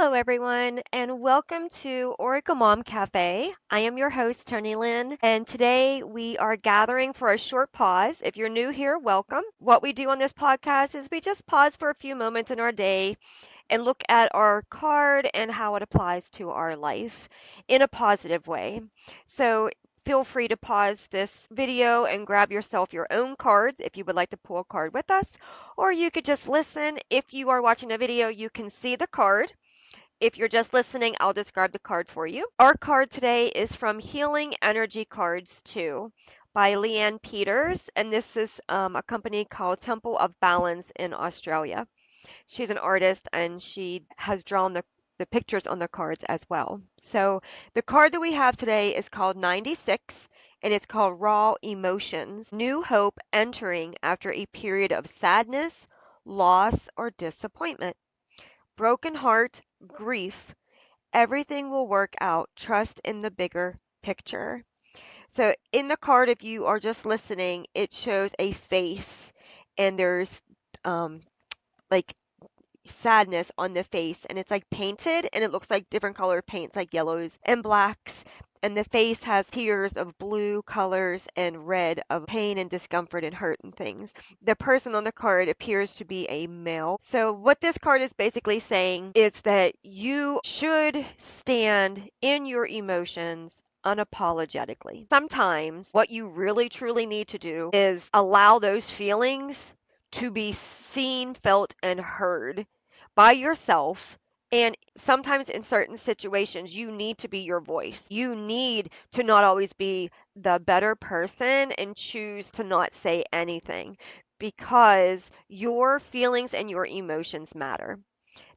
Hello, everyone, and welcome to Oracle Mom Cafe. I am your host, Tony Lynn, and today we are gathering for a short pause. If you're new here, welcome. What we do on this podcast is we just pause for a few moments in our day and look at our card and how it applies to our life in a positive way. So feel free to pause this video and grab yourself your own cards if you would like to pull a card with us, or you could just listen. If you are watching a video, you can see the card. If you're just listening, I'll describe the card for you. Our card today is from Healing Energy Cards 2 by Leanne Peters, and this is a company called Temple of Balance in Australia. She's an artist and she has drawn the pictures on the cards as well. So the card that we have today is called 96 and it's called Raw Emotions, New Hope Entering After a Period of Sadness, Loss, or Disappointment. Broken heart, grief, everything will work out. Trust in the bigger picture. So, in the card, if you are just listening, it shows a face, and there's um, like sadness on the face, and it's like painted, and it looks like different colored paints, like yellows and blacks. And the face has tears of blue colors and red of pain and discomfort and hurt and things. The person on the card appears to be a male. So, what this card is basically saying is that you should stand in your emotions unapologetically. Sometimes, what you really truly need to do is allow those feelings to be seen, felt, and heard by yourself. And sometimes in certain situations, you need to be your voice. You need to not always be the better person and choose to not say anything because your feelings and your emotions matter.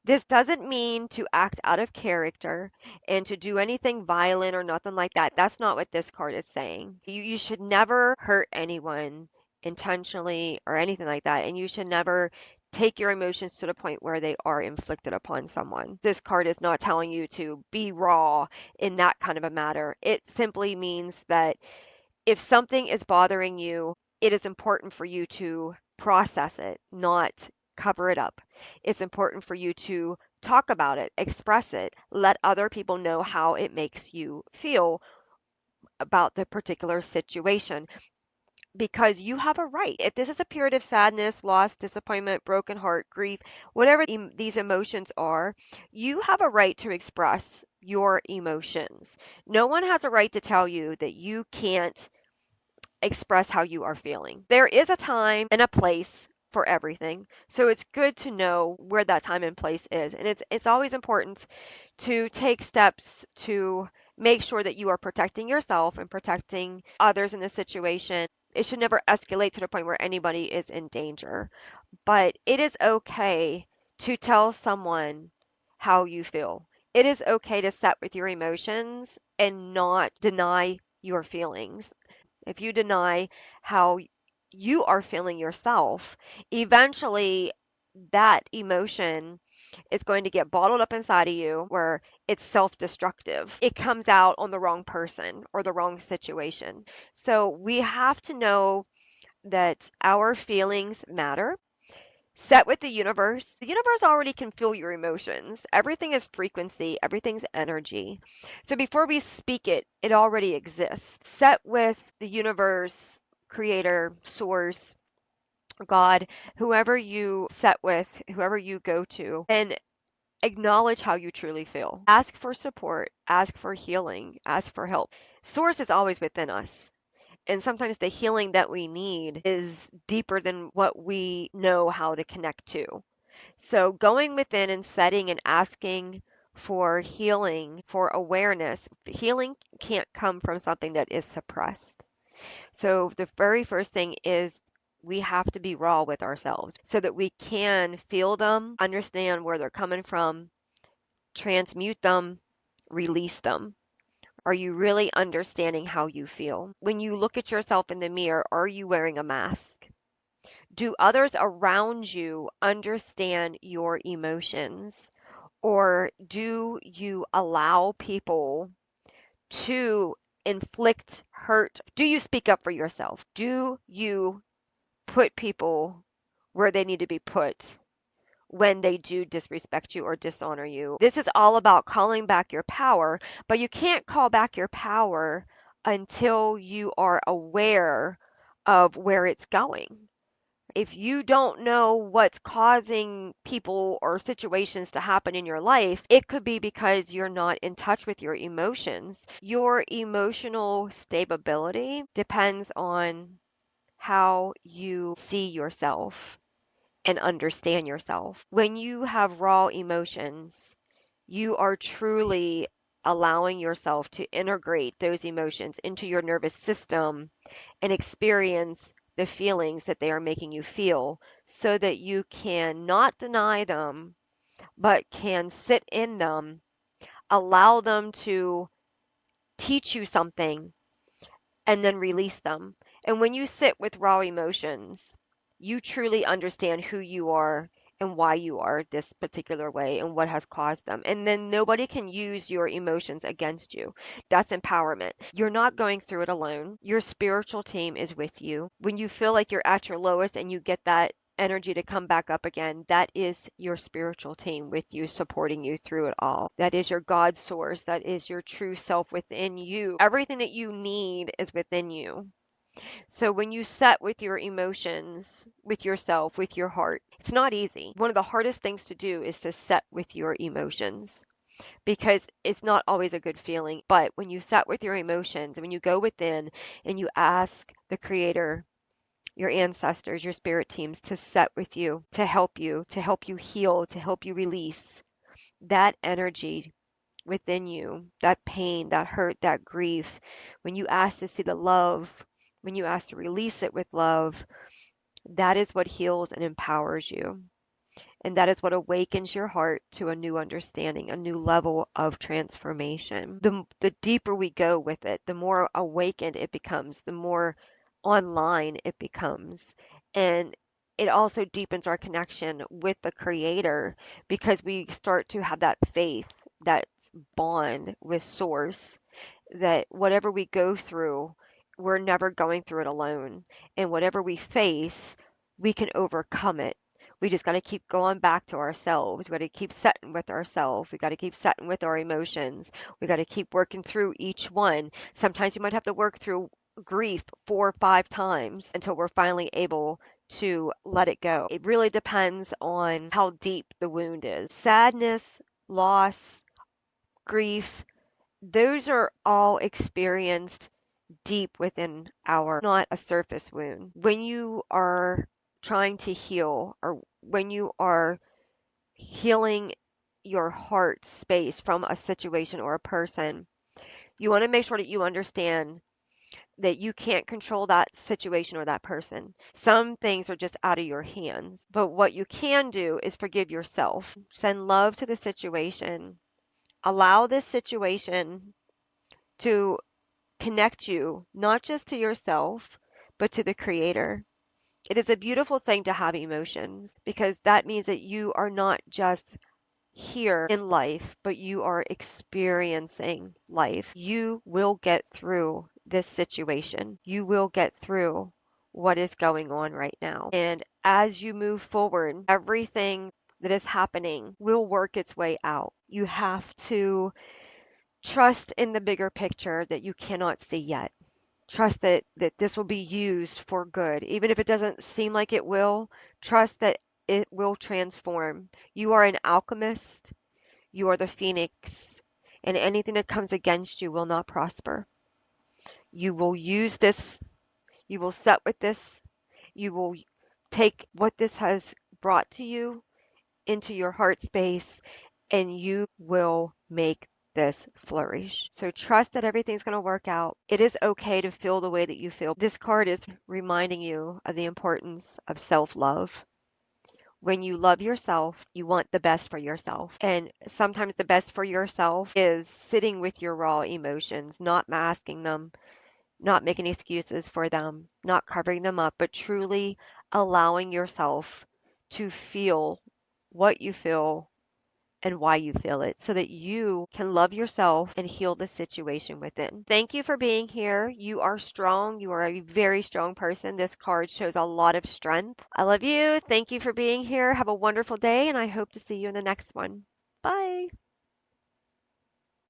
This doesn't mean to act out of character and to do anything violent or nothing like that. That's not what this card is saying. You should never hurt anyone intentionally or anything like that. And you should never take your emotions to the point where they are inflicted upon someone. This card is not telling you to be raw in that kind of a matter. It simply means that if something is bothering you, it is important for you to process it, not cover it up. It's important for you to talk about it, express it, let other people know how it makes you feel about the particular situation because you have a right. If this is a period of sadness, loss, disappointment, broken heart, grief, whatever these emotions are, you have a right to express your emotions. No one has a right to tell you that you can't express how you are feeling. There is a time and a place for everything. So it's good to know where that time and place is. And it's always important to take steps to make sure that you are protecting yourself and protecting others in the situation. It should never escalate to the point where anybody is in danger. But it is okay to tell someone how you feel. It is okay to set with your emotions and not deny your feelings. If you deny how you are feeling yourself, eventually that emotion is going to get bottled up inside of you where it's self destructive. It comes out on the wrong person or the wrong situation. So we have to know that our feelings matter. Set with the universe. The universe already can feel your emotions. Everything is frequency, everything's energy. So before we speak it, it already exists. Set with the universe, creator, source, God, whoever you set with, whoever you go to, and acknowledge how you truly feel. Ask for support, ask for healing, ask for help. Source is always within us. And sometimes the healing that we need is deeper than what we know how to connect to. So going within and setting and asking for healing, for awareness, healing can't come from something that is suppressed. So the very first thing is we have to be raw with ourselves so that we can feel them, understand where they're coming from, transmute them, release them. Are you really understanding how you feel? When you look at yourself in the mirror, are you wearing a mask? Do others around you understand your emotions? Or do you allow people to inflict hurt? Do you speak up for yourself? Do you put people where they need to be put when they do disrespect you or dishonor you. This is all about calling back your power, but you can't call back your power until you are aware of where it's going. If you don't know what's causing people or situations to happen in your life, it could be because you're not in touch with your emotions. Your emotional stability depends on how you see yourself and understand yourself. When you have raw emotions, you are truly allowing yourself to integrate those emotions into your nervous system and experience the feelings that they are making you feel so that you can not deny them, but can sit in them, allow them to teach you something, and then release them. And when you sit with raw emotions, you truly understand who you are and why you are this particular way and what has caused them. And then nobody can use your emotions against you. That's empowerment. You're not going through it alone. Your spiritual team is with you. When you feel like you're at your lowest and you get that energy to come back up again, that is your spiritual team with you, supporting you through it all. That is your God source. That is your true self within you. Everything that you need is within you. So when you set with your emotions, with yourself, with your heart, it's not easy. One of the hardest things to do is to set with your emotions because it's not always a good feeling. But when you set with your emotions, when you go within and you ask the Creator, your ancestors, your spirit teams to set with you, to help you heal, to help you release that energy within you, that pain, that hurt, that grief, when you ask to see the love, when you ask to release it with love, that is what heals and empowers you. And that is what awakens your heart to a new understanding, a new level of transformation. The deeper we go with it, the more awakened it becomes, the more online it becomes. And it also deepens our connection with the Creator because we start to have that faith, that bond with Source, that whatever we go through, we're never going through it alone. And whatever we face, we can overcome it. We just got to keep going back to ourselves. We got to keep setting with ourselves. We got to keep setting with our emotions. We got to keep working through each one. Sometimes you might have to work through grief 4 or 5 times until we're finally able to let it go. It really depends on how deep the wound is. Sadness, loss, grief, those are all experienced deep within our, not a surface wound. When you are trying to heal or when you are healing your heart space from a situation or a person, you want to make sure that you understand that you can't control that situation or that person. Some things are just out of your hands. But what you can do is forgive yourself. Send love to the situation. Allow this situation to connect you not just to yourself, but to the Creator. It is a beautiful thing to have emotions because that means that you are not just here in life, but you are experiencing life. You will get through this situation. You will get through what is going on right now. And as you move forward, everything that is happening will work its way out. You have to trust in the bigger picture that you cannot see yet. Trust that this will be used for good. Even if it doesn't seem like it will, trust that it will transform. You are an alchemist. You are the phoenix, and anything that comes against you will not prosper. You will use this, you will set with this, you will take what this has brought to you into your heart space, and you will make this flourish. So trust that everything's going to work out. It is okay to feel the way that you feel. This card is reminding you of the importance of self love. When you love yourself, you want the best for yourself. And sometimes the best for yourself is sitting with your raw emotions, not masking them, not making excuses for them, not covering them up, but truly allowing yourself to feel what you feel and why you feel it so that you can love yourself and heal the situation within. Thank you for being here. You are strong. You are a very strong person. This card shows a lot of strength. I love you. Thank you for being here. Have a wonderful day, and I hope to see you in the next one. Bye.